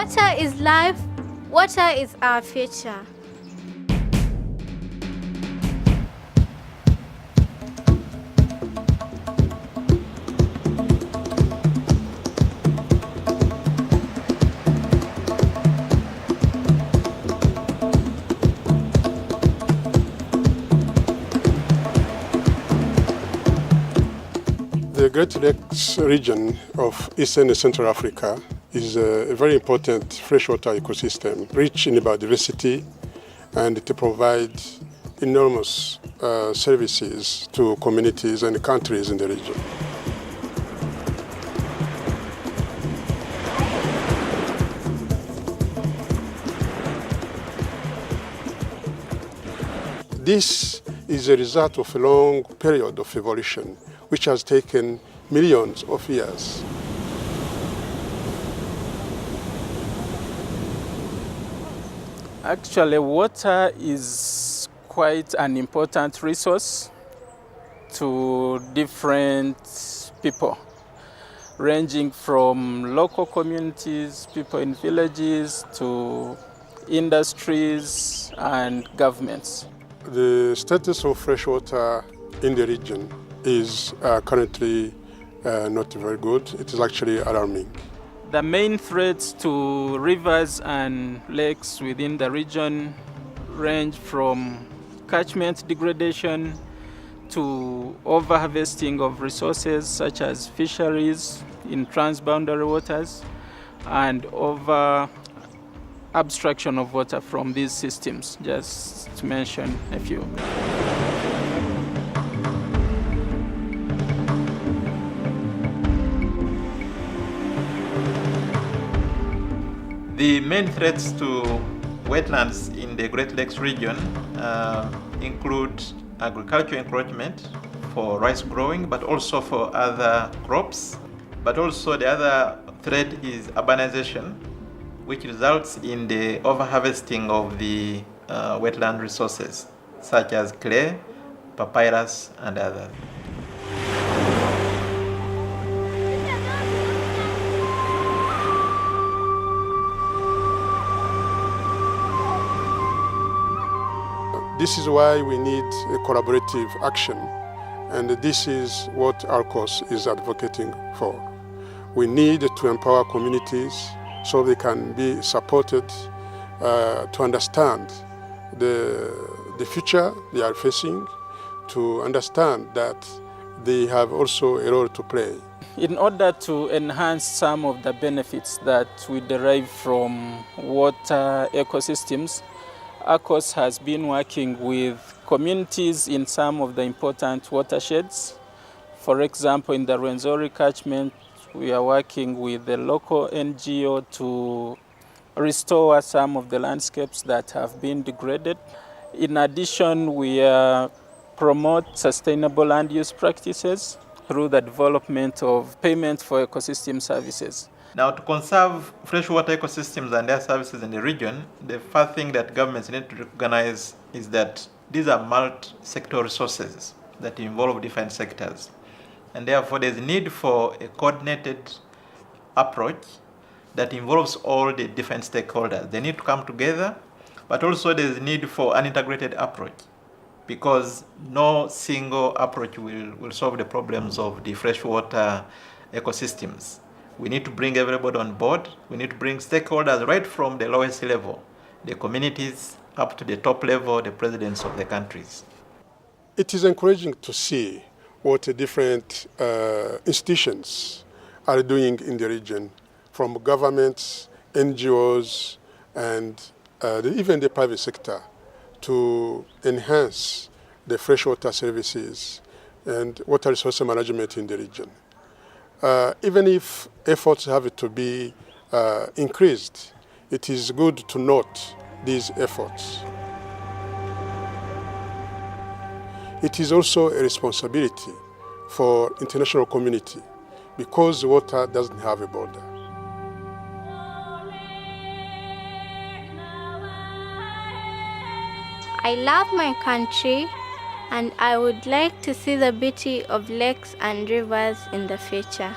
Water is life. Water is our future. The Great Lakes region of Eastern and Central Africa is a very important freshwater ecosystem, rich in biodiversity, and it provides enormous services to communities and countries in the region. This is a result of a long period of evolution, which has taken millions of years. Actually, water is quite an important resource to different people, ranging from local communities, people in villages, to industries and governments. The status of freshwater in the region is currently not very good. It is actually alarming. The main threats to rivers and lakes within the region range from catchment degradation to overharvesting of resources such as fisheries in transboundary waters and over abstraction of water from these systems, just to mention a few. The main threats to wetlands in the Great Lakes region include agricultural encroachment for rice growing, but also for other crops. But also the other threat is urbanization, which results in the overharvesting of the wetland resources, such as clay, papyrus, and others. This is why we need a collaborative action, and this is what ARCOS is advocating for. We need to empower communities so they can be supported to understand the future they are facing, to understand that they have also a role to play. In order to enhance some of the benefits that we derive from water ecosystems, ARCOS has been working with communities in some of the important watersheds. For example, in the Rwenzori catchment, we are working with the local NGO to restore some of the landscapes that have been degraded. In addition, we promote sustainable land use practices through the development of payment for ecosystem services. Now, to conserve freshwater ecosystems and their services in the region, the first thing that governments need to recognize is that these are multi-sector resources that involve different sectors. And therefore, there's a need for a coordinated approach that involves all the different stakeholders. They need to come together, but also there's a need for an integrated approach, because no single approach will solve the problems of the freshwater ecosystems. We need to bring everybody on board. We need to bring stakeholders right from the lowest level, the communities, up to the top level, the presidents of the countries. It is encouraging to see what the different institutions are doing in the region, from governments, NGOs, and even the private sector, to enhance the freshwater services and water resource management in the region. Even if efforts have to be increased, it is good to note these efforts. It is also a responsibility for international community, because water doesn't have a border. I love my country, and I would like to see the beauty of lakes and rivers in the future.